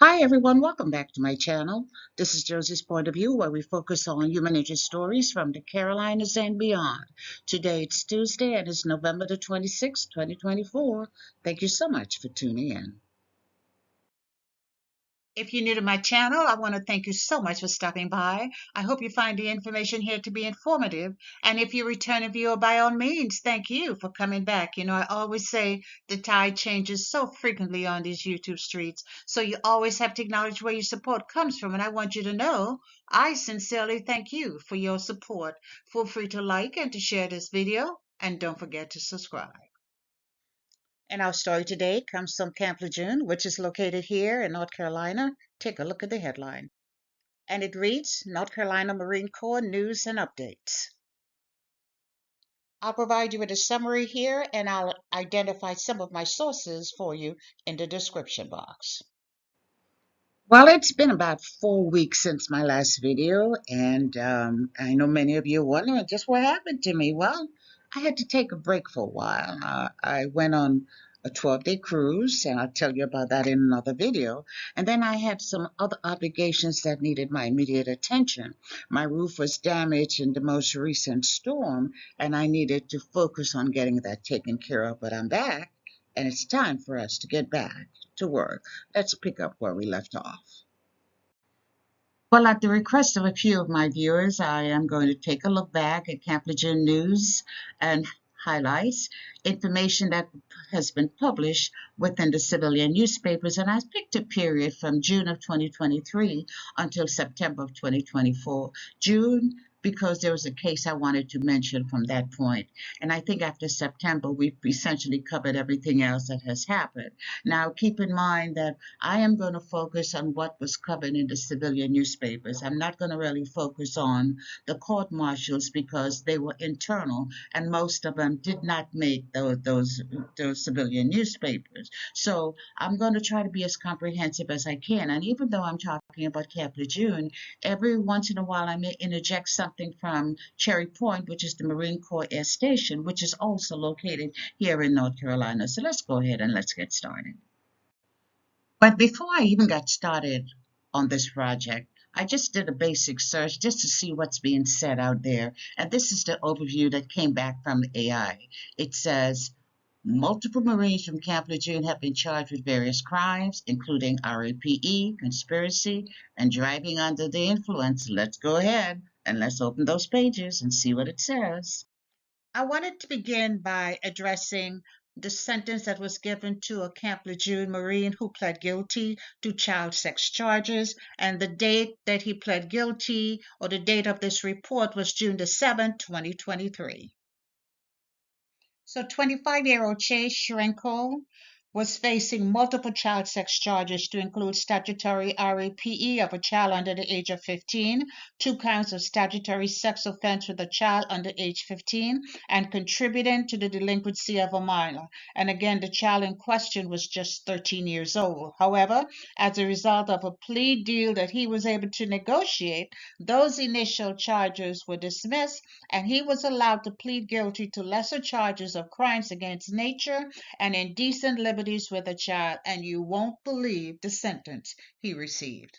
Hi everyone, welcome back to my channel. This is Josie's Point of View, where we focus on human interest stories from the Carolinas and beyond. Today it's Tuesday and it's November the 26th, 2024. Thank you so much for tuning in. If you're new to my channel, I want to thank you so much for stopping by. I hope you find the information here to be informative. And if you're a returning viewer, by all means, thank you for coming back. I always say the tide changes so frequently on these YouTube streets. So you always have to acknowledge where your support comes from. And I want you to know I sincerely thank you for your support. Feel free to like and to share this video. And don't forget to subscribe. And our story today comes from Camp Lejeune, which is located here in North Carolina. Take a look at the headline. And it reads, North Carolina Marine Corps News and Updates. I'll provide you with a summary here, and I'll identify some of my sources for you in the description box. Well, it's been about 4 weeks since my last video, and I know many of you are wondering just what happened to me. Well, I had to take a break for a while. I went on a 12-day cruise, and I'll tell you about that in another video. And then I had some other obligations that needed my immediate attention. My roof was damaged in the most recent storm, and I needed to focus on getting that taken care of. But I'm back, and it's time for us to get back to work. Let's pick up where we left off. Well, at the request of a few of my viewers, I am going to take a look back at Camp Lejeune news and highlights information that has been published within the civilian newspapers. And I picked a period from June of 2023 until September of 2024. June, because there was a case I wanted to mention from that point. And I think after September, we've essentially covered everything else that has happened. Now, keep in mind that I am going to focus on what was covered in the civilian newspapers. I'm not going to really focus on the court martials because they were internal and most of them did not make those civilian newspapers. So I'm going to try to be as comprehensive as I can. And even though I'm talking about Camp Lejeune, every once in a while I may interject something from Cherry Point, which is the Marine Corps Air Station, which is also located here in North Carolina. So let's go ahead and let's get started. But before I even got started on this project, I just did a basic search just to see what's being said out there. And this is the overview that came back from the AI. It says, multiple Marines from Camp Lejeune have been charged with various crimes, including RAPE, conspiracy, and driving under the influence. Let's go ahead and let's open those pages and see what it says. I wanted to begin by addressing the sentence that was given to a Camp Lejeune Marine who pled guilty to child sex charges, and the date that he pled guilty, or the date of this report, was June the 7th, 2023. So 25-year-old Chase Shrenko was facing multiple child sex charges to include statutory RAPE of a child under the age of 15, 2 counts of statutory sex offense with a child under age 15, and contributing to the delinquency of a minor. And again, the child in question was just 13 years old. However, as a result of a plea deal that he was able to negotiate, those initial charges were dismissed, and he was allowed to plead guilty to lesser charges of crimes against nature and indecent liberties with a child, and you won't believe the sentence he received.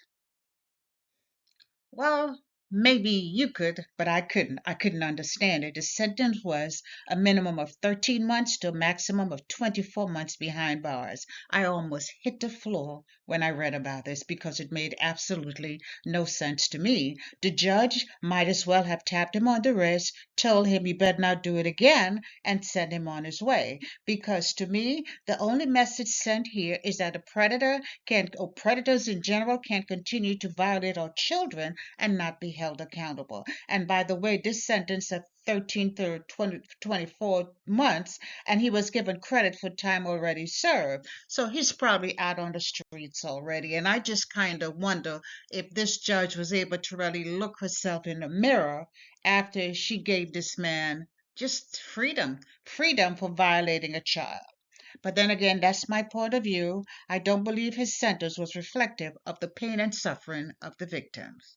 Well, maybe you could, but I couldn't. I couldn't understand it. The sentence was a minimum of 13 months to a maximum of 24 months behind bars. I almost hit the floor when I read about this because it made absolutely no sense to me. The judge might as well have tapped him on the wrist, told him he better not do it again, and sent him on his way. Because to me, the only message sent here is that a predator can, or predators in general, can continue to violate our children and not be held accountable. And by the way, this sentence of 13 to 24 months, and he was given credit for time already served. So he's probably out on the streets already. And I just kind of wonder if this judge was able to really look herself in the mirror after she gave this man just freedom for violating a child. But then again, that's my point of view. I don't believe his sentence was reflective of the pain and suffering of the victims.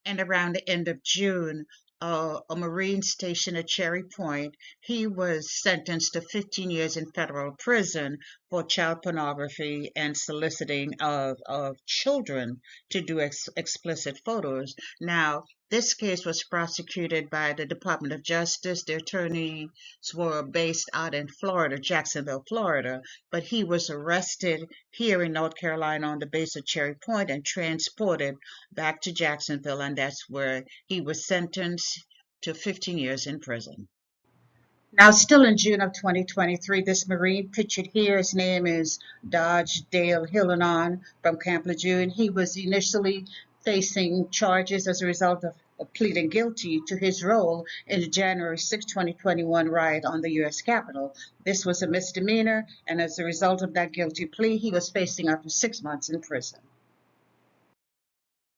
And around the end of June, a Marine stationed at Cherry Point. He was sentenced to 15 years in federal prison for child pornography and soliciting of children to do explicit photos. Now, this case was prosecuted by the Department of Justice. The attorneys were based out in Florida, Jacksonville, Florida, but he was arrested here in North Carolina on the base of Cherry Point and transported back to Jacksonville, and that's where he was sentenced to 15 years in prison. Now, still in June of 2023, this Marine pictured here, his name is Dodge Dale Hillanon from Camp Lejeune. He was initially facing charges as a result of pleading guilty to his role in the January 6, 2021 riot on the U.S. Capitol. This was a misdemeanor, and as a result of that guilty plea, he was facing up to 6 months in prison.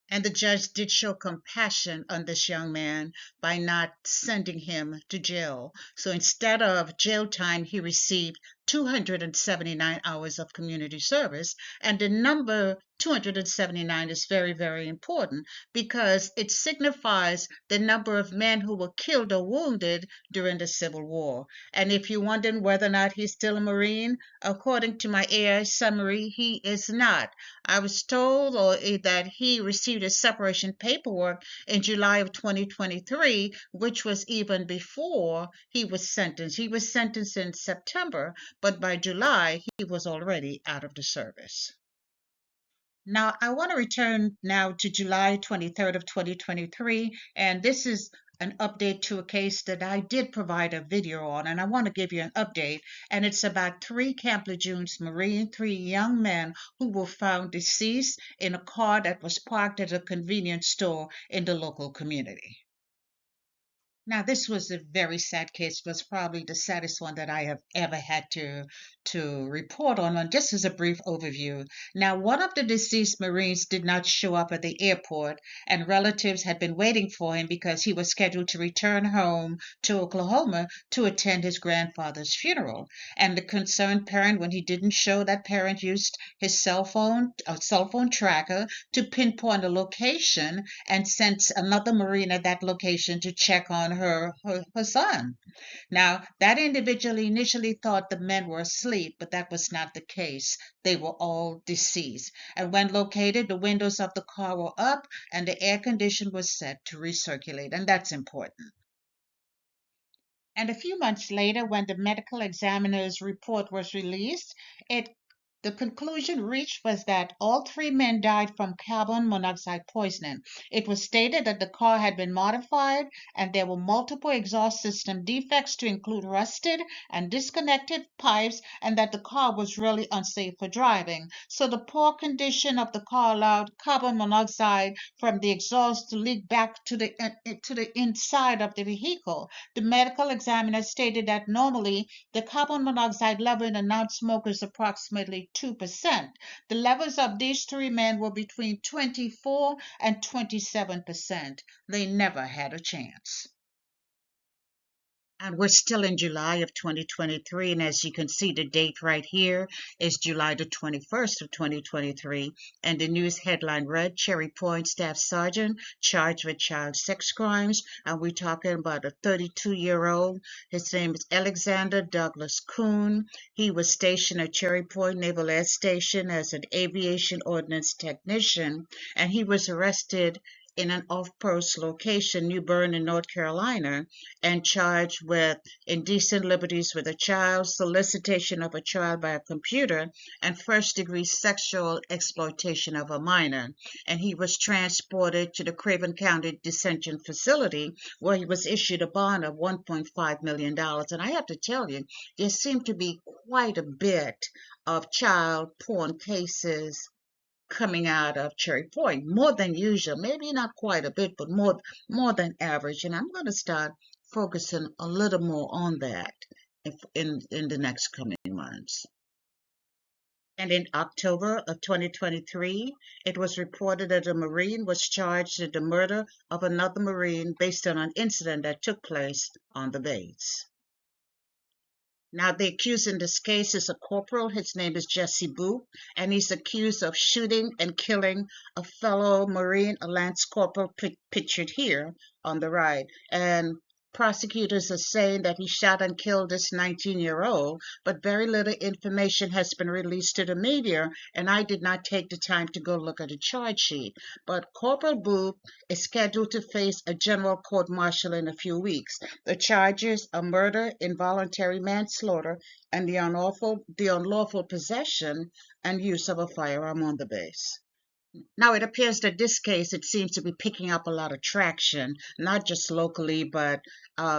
And the judge did show compassion on this young man by not sending him to jail. So instead of jail time, he received 279 hours of community service. And the number 279 is very, very important because it signifies the number of men who were killed or wounded during the Civil War. And if you're wondering whether or not he's still a Marine, according to my AI summary, he is not. I was told that he received his separation paperwork in July of 2023, which was even before he was sentenced. He was sentenced in September, but by July, he was already out of the service. Now, I want to return now to July 23rd of 2023, and this is an update to a case that I did provide a video on, and I want to give you an update, and it's about three Camp Lejeune's Marine, three young men who were found deceased in a car that was parked at a convenience store in the local community. Now, this was a very sad case. It was probably the saddest one that I have ever had to report on. And just as a brief overview. Now, one of the deceased Marines did not show up at the airport, and relatives had been waiting for him because he was scheduled to return home to Oklahoma to attend his grandfather's funeral. And the concerned parent, when he didn't show, that parent used his cell phone tracker to pinpoint a location and sent another Marine at that location to check on her son. Now, that individual initially thought the men were asleep, but that was not the case. They were all deceased. And when located, the windows of the car were up and the air condition was set to recirculate, and that's important. And a few months later, when the medical examiner's report was released, the conclusion reached was that all three men died from carbon monoxide poisoning. It was stated that the car had been modified and there were multiple exhaust system defects to include rusted and disconnected pipes, and that the car was really unsafe for driving. So the poor condition of the car allowed carbon monoxide from the exhaust to leak back to the inside of the vehicle. The medical examiner stated that normally the carbon monoxide level in a non-smoker is approximately 2%. The levels of these three men were between 24 and 27%. They never had a chance. And we're still in July of 2023, and as you can see, the date right here is July the 21st of 2023, and the news headline read, Cherry Point Staff Sergeant charged with child sex crimes, and we're talking about a 32-year-old. His name is Alexander Douglas Kuhn. He was stationed at Cherry Point Naval Air Station as an aviation ordnance technician, and he was arrested in an off-post location, New Bern in North Carolina, and charged with indecent liberties with a child, solicitation of a child by a computer, and first-degree sexual exploitation of a minor. And he was transported to the Craven County Detention Facility, where he was issued a bond of $1.5 million. And I have to tell you, there seemed to be quite a bit of child porn cases coming out of Cherry Point, more than usual, maybe not quite a bit, but more than average. And I'm going to start focusing a little more on that in the next coming months. And in October of 2023, it was reported that a Marine was charged with the murder of another Marine based on an incident that took place on the base. Now, the accused in this case is a corporal. His name is Jesse Boop, and he's accused of shooting and killing a fellow Marine, a Lance Corporal pictured here on the right. And prosecutors are saying that he shot and killed this 19-year-old, but very little information has been released to the media, and I did not take the time to go look at the charge sheet. But Corporal Boop is scheduled to face a general court martial in a few weeks. The charges are murder, involuntary manslaughter, and the unlawful possession and use of a firearm on the base. Now, it appears that this case, it seems to be picking up a lot of traction, not just locally, but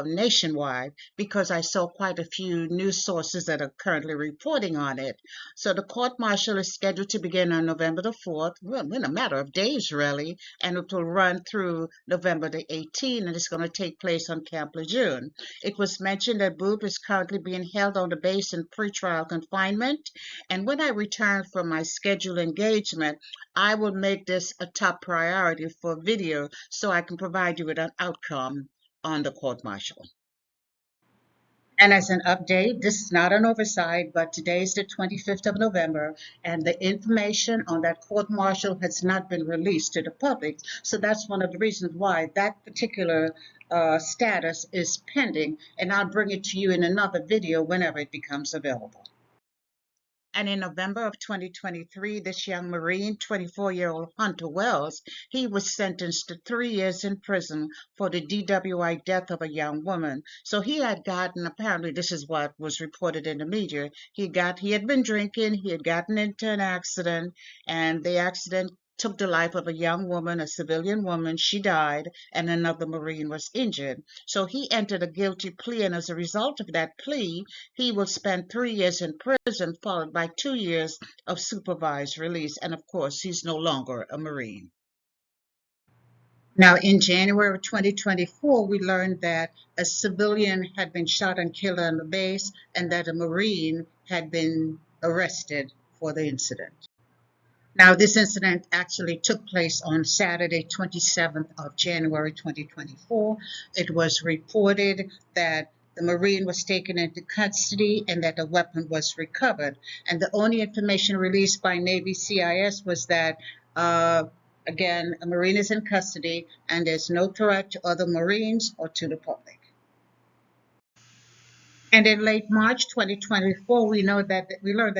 nationwide, because I saw quite a few news sources that are currently reporting on it. So the court martial is scheduled to begin on November the 4th, well, in a matter of days, really, and it will run through November the 18th, and it's going to take place on Camp Lejeune. It was mentioned that Boob is currently being held on the base in pretrial confinement, and when I return from my scheduled engagement, I will make this a top priority for video so I can provide you with an outcome on the court martial. And as an update, this is not an oversight, but today is the 25th of November, and the information on that court martial has not been released to the public. So that's one of the reasons why that particular status is pending, and I'll bring it to you in another video whenever it becomes available. And in November of 2023, this young Marine, 24-year-old Hunter Wells, he was sentenced to 3 years in prison for the DWI death of a young woman. So he had gotten, apparently this is what was reported in the media, he had been drinking, he had gotten into an accident, and the accident took the life of a young woman, a civilian woman. She died, and another Marine was injured. So he entered a guilty plea, and as a result of that plea, he will spend 3 years in prison, followed by 2 years of supervised release. And of course, he's no longer a Marine. Now, in January of 2024, we learned that a civilian had been shot and killed on the base, and that a Marine had been arrested for the incident. Now, this incident actually took place on Saturday, 27th of January, 2024. It was reported that the Marine was taken into custody and that a weapon was recovered. And the only information released by Navy CIS was that, again, a Marine is in custody and there's no threat to other Marines or to the public. And in late March 2024, we learned that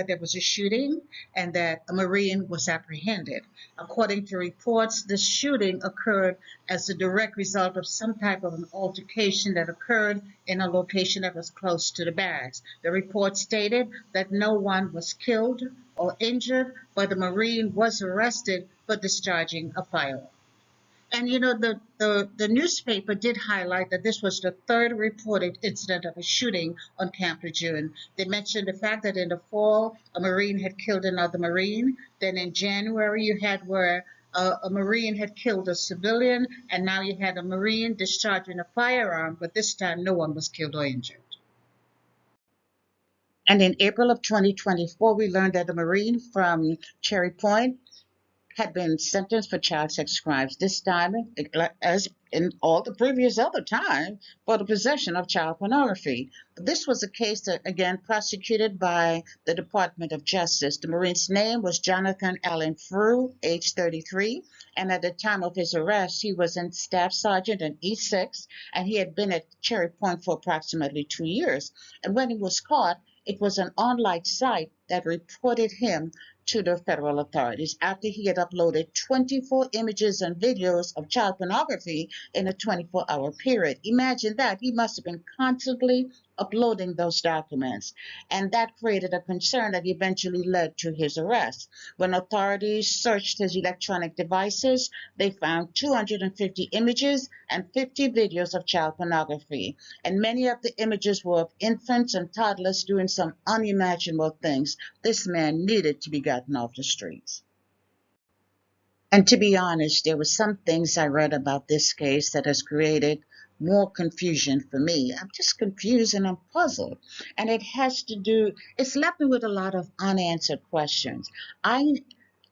there was a shooting and that a Marine was apprehended. According to reports, this shooting occurred as a direct result of some type of an altercation that occurred in a location that was close to the barracks. The report stated that no one was killed or injured, but the Marine was arrested for discharging a firearm. And the newspaper did highlight that this was the third reported incident of a shooting on Camp Lejeune. They mentioned the fact that in the fall, a Marine had killed another Marine. Then in January, you had where a Marine had killed a civilian, and now you had a Marine discharging a firearm, but this time no one was killed or injured. And in April of 2024, we learned that a Marine from Cherry Point had been sentenced for child sex crimes, this time, as in all the previous other times, for the possession of child pornography. This was a case that, again, prosecuted by the Department of Justice. The Marine's name was Jonathan Allen Thru, age 33, and at the time of his arrest, he was a staff sergeant in E6, and he had been at Cherry Point for approximately 2 years. And when he was caught, it was an online site that reported him to the federal authorities after he had uploaded 24 images and videos of child pornography in a 24-hour period. Imagine that. He must have been constantly uploading those documents, and that created a concern that eventually led to his arrest. When authorities searched his electronic devices, they found 250 images and 50 videos of child pornography, and many of the images were of infants and toddlers doing some unimaginable things. This man needed to be gotten off the streets. And to be honest, there were some things I read about this case that has created more confusion for me. I'm just confused and I'm puzzled. And it's left me with a lot of unanswered questions. I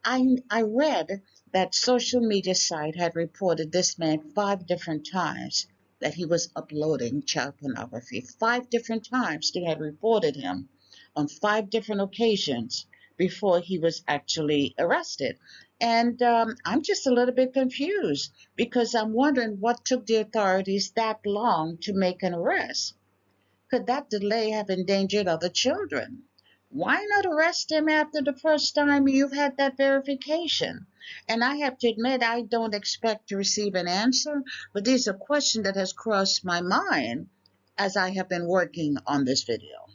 read that social media site had reported this man 5 different times, that he was uploading child pornography. 5 different times they had reported him on 5 different occasions before he was actually arrested. And I'm just a little bit confused because I'm wondering what took the authorities that long to make an arrest. Could that delay have endangered other children? Why not arrest him after the first time you've had that verification? And I have to admit, I don't expect to receive an answer, but these are questions that has crossed my mind as I have been working on this video.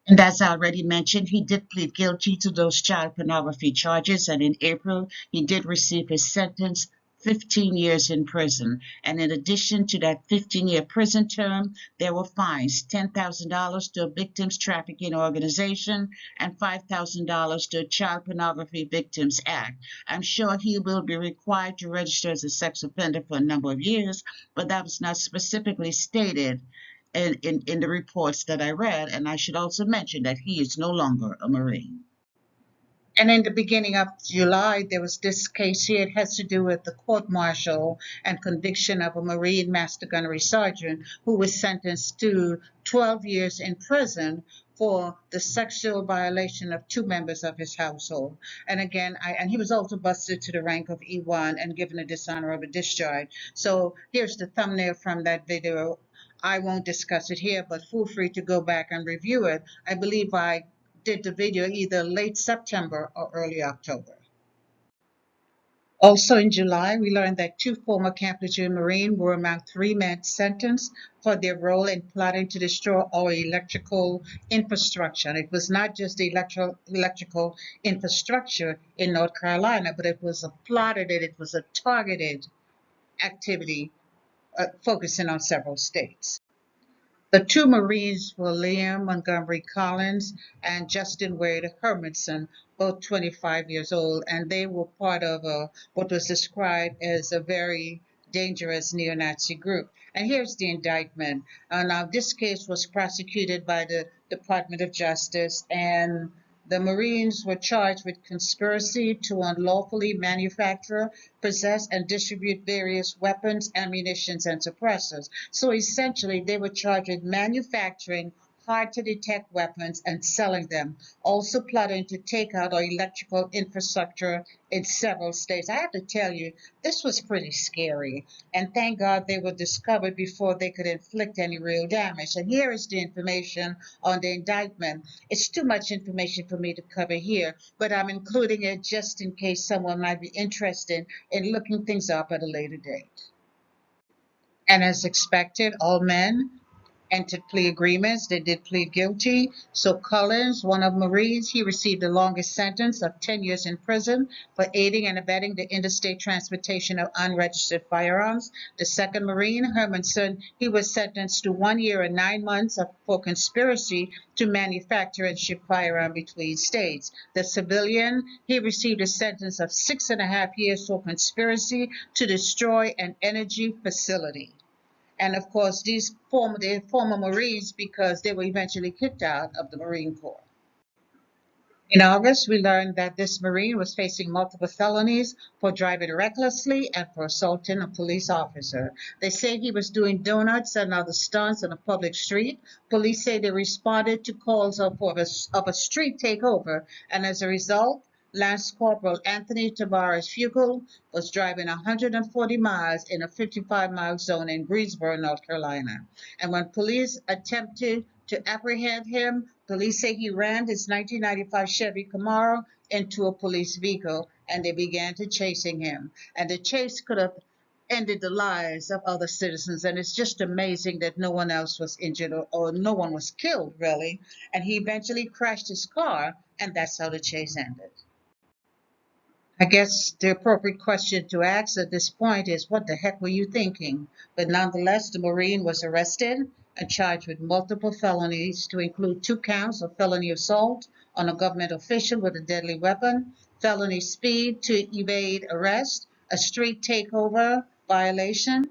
And as I already mentioned, he did plead guilty to those child pornography charges, and in April, he did receive his sentence 15 years in prison. And in addition to that 15-year prison term, there were fines $10,000 to a victims trafficking organization and $5,000 to a Child Pornography Victims Act. I'm sure he will be required to register as a sex offender for a number of years, but that was not specifically stated in the reports that I read, and I should also mention that he is no longer a Marine. And in the beginning of July, there was this case here. It has to do with the court martial and conviction of a Marine Master Gunnery Sergeant who was sentenced to 12 years in prison for the sexual violation of 2 members of his household. And again, and he was also busted to the rank of E1 and given a dishonorable discharge. So here's the thumbnail from that video. I won't discuss it here, but feel free to go back and review it. I believe I did the video either late September or early October. Also in July, we learned that 2 former Camp Lejeune Marines were among 3 men sentenced for their role in plotting to destroy our electrical infrastructure. And it was not just the electrical infrastructure in North Carolina, but it was a plotted, it was a targeted activity focusing on several states. The 2 Marines were Liam Montgomery Collins and Justin Wade Hermanson, both 25 years old, and they were part of what was described as a very dangerous neo-Nazi group. And here's the indictment. Now, this case was prosecuted by the Department of Justice, and the Marines were charged with conspiracy to unlawfully manufacture, possess, and distribute various weapons, ammunition, and suppressors. So essentially, they were charged with manufacturing hard to detect weapons and selling them, also plotting to take out our electrical infrastructure in several states. I have to tell you, this was pretty scary. And thank God they were discovered before they could inflict any real damage. And here is the information on the indictment. It's too much information for me to cover here, but I'm including it just in case someone might be interested in looking things up at a later date. And as expected, all men entered plea agreements. They did plead guilty. So Collins, one of Marines, he received the longest sentence of 10 years in prison for aiding and abetting the interstate transportation of unregistered firearms. The second Marine, Hermanson, he was sentenced to 1 year and 9 months for conspiracy to manufacture and ship firearms between states. The civilian, he received a sentence of 6.5 years for conspiracy to destroy an energy facility. And of course, these former Marines because they were eventually kicked out of the Marine Corps. In August, we learned that this Marine was facing multiple felonies for driving recklessly and for assaulting a police officer. They say he was doing donuts and other stunts on a public street. Police say they responded to calls of a street takeover, and as a result, Lance Corporal Anthony Tavares Fugel was driving 140 miles in a 55-mile zone in Greensboro, North Carolina. And when police attempted to apprehend him, police say he ran his 1995 Chevy Camaro into a police vehicle, and they began to chasing him. And the chase could have ended the lives of other citizens, and it's just amazing that no one else was injured or no one was killed, really. And he eventually crashed his car, and that's how the chase ended. I guess the appropriate question to ask at this point is, what the heck were you thinking? But nonetheless, the Marine was arrested and charged with multiple felonies to include 2 counts of felony assault on a government official with a deadly weapon, felony speed to evade arrest, a street takeover violation,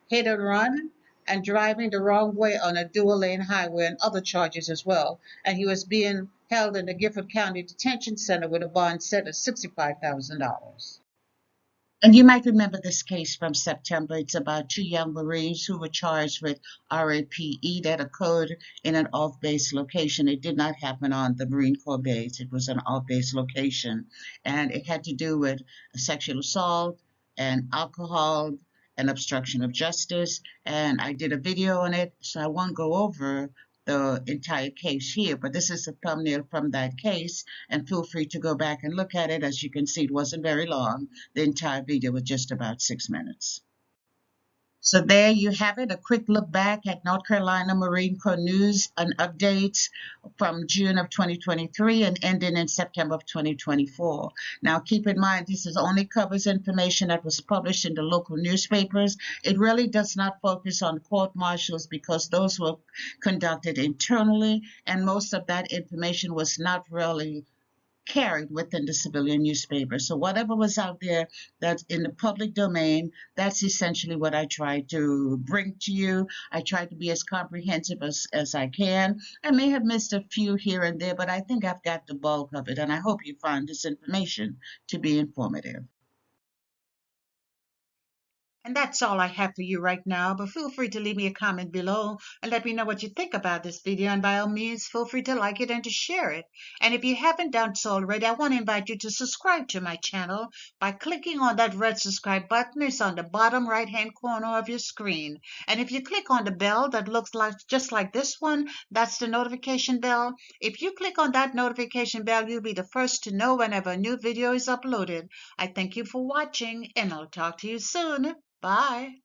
hit and run, and driving the wrong way on a dual-lane highway, and other charges as well. And he was being held in the Gifford County Detention Center with a bond set of $65,000. And you might remember this case from September. It's about two young Marines who were charged with RAPE that occurred in an off base location. It did not happen on the Marine Corps base, it was an off base location. And it had to do with sexual assault and alcohol and obstruction of justice. And I did a video on it, so I won't go over the entire case here, but this is a thumbnail from that case, and feel free to go back and look at it. As you can see, it wasn't very long. The entire video was just about 6 minutes. So there you have it, a quick look back at North Carolina Marine Corps news and updates from June of 2023 and ending in September of 2024. Now keep in mind, this is only covers information that was published in the local newspapers. It really does not focus on court martials because those were conducted internally, and most of that information was not really carried within the civilian newspaper. So whatever was out there that's in the public domain, that's essentially what I try to bring to you. I try to be as comprehensive as I can. I may have missed a few here and there, but I think I've got the bulk of it, and I hope you find this information to be informative. And that's all I have for you right now, but feel free to leave me a comment below and let me know what you think about this video. And by all means, feel free to like it and to share it. And if you haven't done so already, I want to invite you to subscribe to my channel by clicking on that red subscribe button. It's on the bottom right hand corner of your screen. And if you click on the bell that looks like just like this one, that's the notification bell. If you click on that notification bell, you'll be the first to know whenever a new video is uploaded. I thank you for watching, and I'll talk to you soon. Bye.